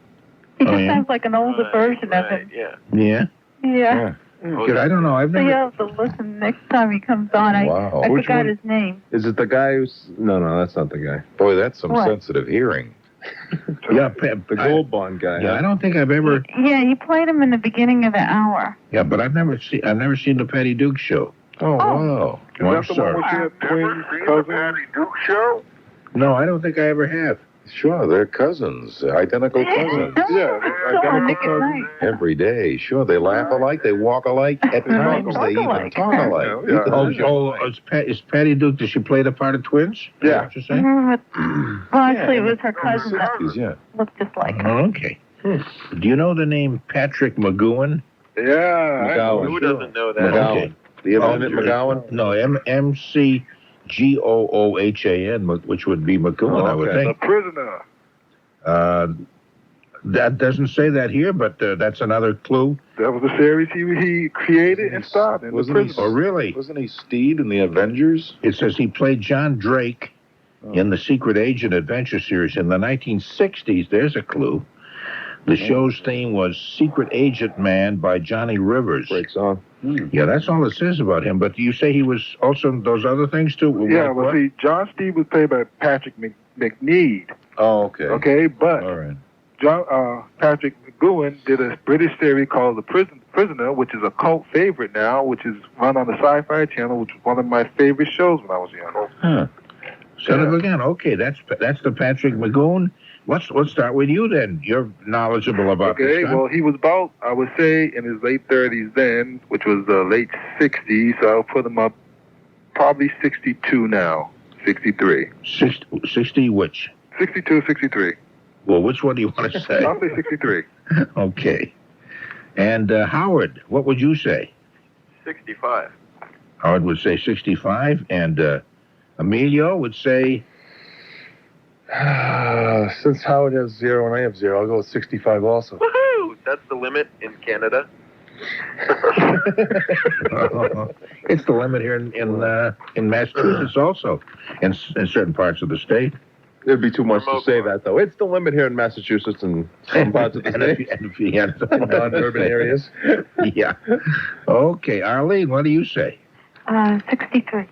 he just sounds like an older version of him. Yeah? Yeah. Good, I don't know. I've So never... you'll have to listen next time he comes on. I forgot his name. Is it the guy who's... No, that's not the guy. Boy, that's some What? sensitive hearing. Yeah, The Gold Bond guy. Yeah, I don't think I've ever... Yeah, he played him in the beginning of the hour. Yeah, but I've never seen the Patty Duke show. Oh, wow. Is that the one where she had twins, cousins? Patty Duke show? No, I don't think I ever have. Sure, they're cousins, identical cousins. Yeah, identical Nick at cousins. Night. Every day. Sure, they laugh alike, they walk alike. At times, they even talk alike. Yeah. Is Patty Duke, does she play the part of twins? Yeah. What you're saying? Well, actually, it was her cousin that Yeah. looked just like her. Oh, okay. Do you know the name Patrick McGoohan? Yeah. McGowan. Who doesn't know that? McGowan. The Amendment Okay. McGowan? No, McGoohan, which would be McGoohan, I would The think. prisoner. That doesn't say that here, but that's another clue. That was the series he created and starred in. The Wasn't he- prisoner. Oh, really? Wasn't he Steed in the Avengers? It says he played John Drake in the Secret Agent Adventure series in the 1960s. There's a clue. The show's theme was Secret Agent Man by Johnny Rivers. Great song. Yeah, that's all it says about him. But you say he was also in those other things, too? Yeah, Like well, what? see, John Steed was played by Patrick McNeed. Oh, okay. Okay, but All right. Patrick McGoohan did a British series called The Prisoner, which is a cult favorite now, which is run on the Sci-Fi Channel, which was one of my favorite shows when I was young. Huh. Said it again. Okay, that's the Patrick McGoohan. Let's start with you then. You're knowledgeable about this Okay, stuff. well, he was about, I would say, in his late 30s then, which was the late 60s, so I'll put him up probably 62 now, 63. 60 which? 62, 63. Well, which one do you want to say? I'll say 63. Okay. And Howard, what would you say? 65. Howard would say 65, and Emilio would say... Since Howard has 0 and I have 0, I'll go with 65 also. Woohoo! That's the limit in Canada. It's the limit here in Massachusetts also, in certain parts of the state. It'd be too much to say that, though. It's the limit here in Massachusetts and some parts of the state. And Non-urban areas. Yeah. Okay, Arlene, what do you say? 63.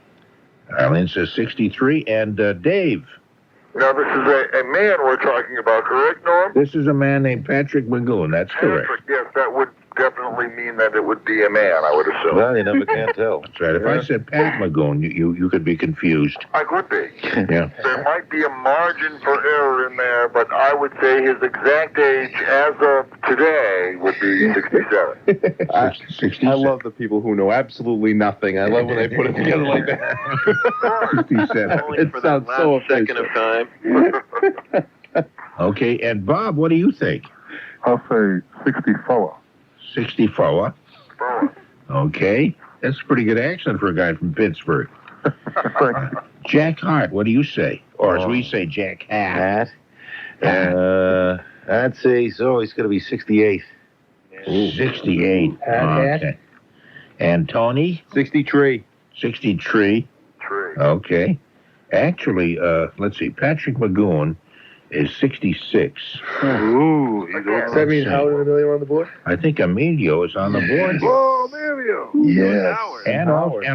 Arlene says 63, and Dave. Now, this is a man we're talking about, correct, Norm? This is a man named Patrick McGoohan. That's correct. Patrick, yes, that would definitely mean that it would be a man, I would assume. Well, you never can tell. That's right. If I said Pat McGoohan, you could be confused. I could be. Yeah. There might be a margin for error in there, but I would say his exact age as of today would be 67. 67. I love the people who know absolutely nothing. I love when they put it together like that. 67. Only It for that sounds last so second official. of time. Okay, and Bob, what do you think? I'll say 64. 64. Okay. That's a pretty good accent for a guy from Pittsburgh. Jack Harte, what do you say? Or as we say, Jack Harte. I'd say so. He's going to be 68. 68. Okay. And Tony? 63. 63. Okay. Actually, let's see. Patrick McGoohan is 66. Ooh, he's Does that mean Howard and Emilio are on the board? I think Emilio is on the board. Oh, Emilio. Yes. And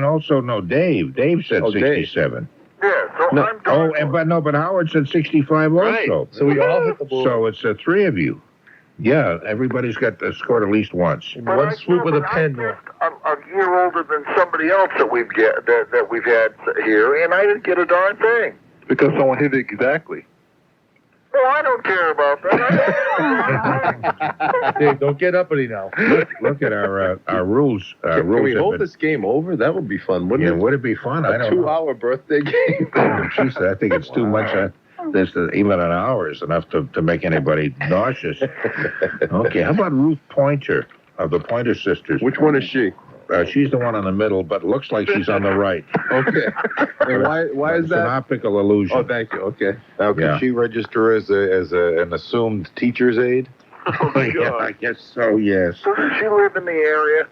also, no, Dave. Dave said Oh, Dave. 67. Yeah, so No. I'm done. But Howard said 65 also. So we all hit the board. So it's three of you. Yeah, everybody's got scored at least once. In one swoop with a pen. I'm a year older than somebody else that we've had here, and I didn't get a darn thing. Because someone hit it exactly. Well, I don't care about that. Dave, don't get uppity now. Look at our rules. Can rules we have hold been- this game over? That would be fun, wouldn't Yeah, it? would it be fun? I A don't know. 2-hour birthday game. Jeez, I think it's too much. Even an hour is enough to make anybody nauseous. Okay, how about Ruth Pointer of the Pointer Sisters? Which one is she? She's the one in the middle, but looks like she's on the right. Okay. And why is It's an that? optical illusion. Oh, thank you. Okay. Now, can Yeah. she register as an assumed teacher's aide? Yeah, I guess so, yes. Doesn't she live in the area?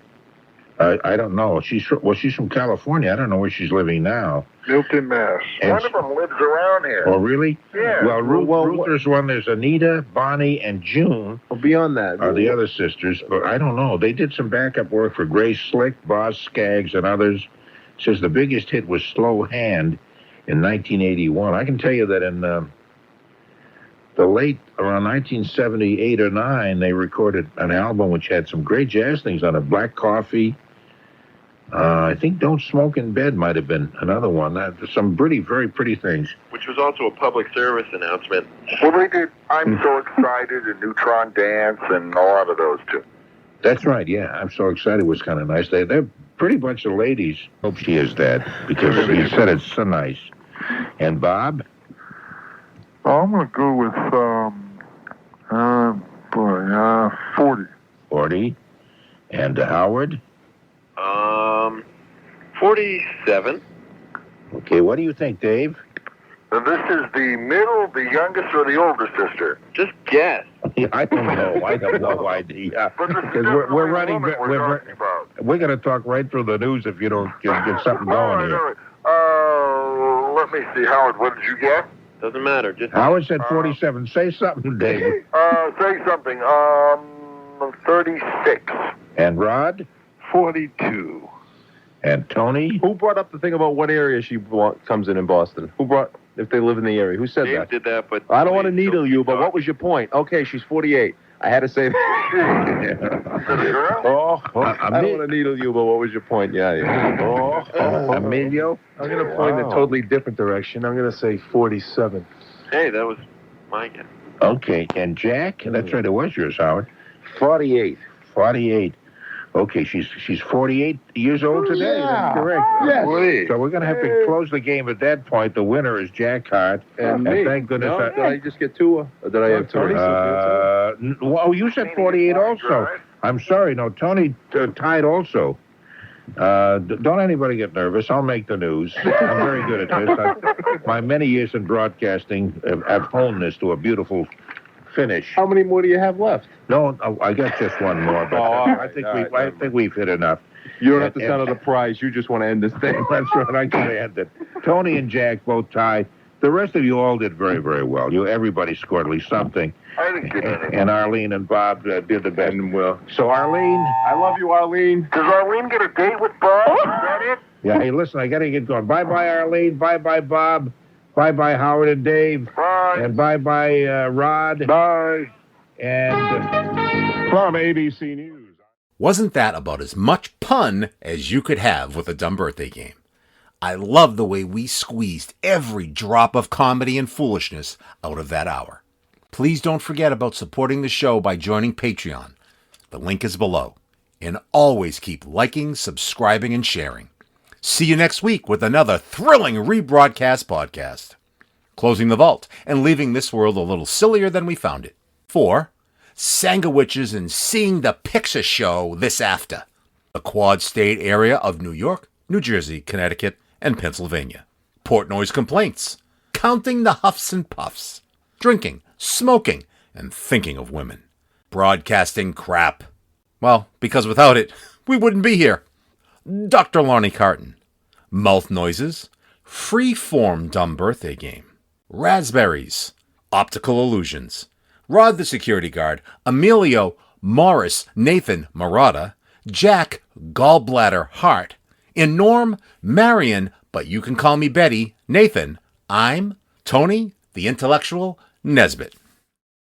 I don't know. She's from California. I don't know where she's living now. Milton, Mass. One of them lives around here. Oh, really? Yeah. Well, Ruth, there's one. There's Anita, Bonnie, and June. Well, beyond that, Are the other sisters, but I don't know. They did some backup work for Grace Slick, Boz Skaggs, and others. It says the biggest hit was Slow Hand in 1981. I can tell you that in the late, around 1978 or 9, they recorded an album which had some great jazz things on it. Black Coffee. I think Don't Smoke in Bed might have been another one. Some very pretty things. Which was also a public service announcement. Well, they did I'm So Excited and Neutron Dance and a lot of those, too. That's right, yeah. I'm So Excited was kind of nice. They're pretty bunch of ladies. Hope she is that, because you said it's so nice. And Bob? I'm going to go with, 40. 40. And Howard? 47. Okay, what do you think, Dave? And this is the middle, the youngest, or the older sister? Just guess. I don't know. I have no idea. Because we're running. We're going to talk right through the news if you don't get something going here. Let me see, Howard. What did you get? Doesn't matter. Just Howard said 47. Say something, Dave. Say something. 36. And Rod? 42. And Tony? Who brought up the thing about what area she comes in Boston? Who brought, if they live in the area? Who said Dave that? did that, but I don't want to needle you, but what was your point? Okay, she's 48. I had to say that. I don't want to needle you, but what was your point? Yeah. Emilio? I'm going to point in a totally different direction. I'm going to say 47. Hey, that was my guess. Okay, and Jack? That's right, it was yours, Howard. 48. 48. Okay, she's 48 years old today. Yeah. That's correct. Yes. So we're going to have to close the game at that point. The winner is Jack Harte. And me. Thank goodness. No, did I just get two? Or did I have two? Well, you said 48 also. I'm sorry. No, Tony tied also. Don't anybody get nervous. I'll make the news. I'm very good at this. My many years in broadcasting have honed this to a beautiful finish. How many more do you have left? No, I got just one more, but I think we've hit enough. You don't have to settle the prize. You just want to end this thing. That's right. I can end it. Tony and Jack both tied. The rest of you all did very, very well. Everybody scored at least something. I didn't get anything. And Arlene and Bob did the best. So Arlene, I love you, Arlene. Does Arlene get a date with Bob? Is that it? Yeah. Hey, listen, I got to get going. Bye, Arlene. Bye, Bob. Bye, Howard and Dave. Bye. And bye, Rod. Bye. And From ABC News. Wasn't that about as much pun as you could have with a dumb birthday game? I love the way we squeezed every drop of comedy and foolishness out of that hour. Please don't forget about supporting the show by joining Patreon. The link is below. And always keep liking, subscribing, and sharing. See you next week with another thrilling rebroadcast podcast. Closing the vault and leaving this world a little sillier than we found it. For Sangawiches and seeing the pixah show this afta. The quad state area of New York, New Jersey, Connecticut, and Pennsylvania. Portnoy's complaints. Counting the huffs and puffs. Drinking, smoking, and thinking of women. Broadcasting crap. Well, because without it, we wouldn't be here. Dr. Lonnie Carton. Mouth noises. Free-form dumb birthday game. Raspberries. Optical illusions. Rod the security guard. Emilio Nathan Marotta. Jack Gallbladder Harte. In Norm, Marion, but you can call me Betty, Nathan. I'm Tony, the intellectual Nesbitt.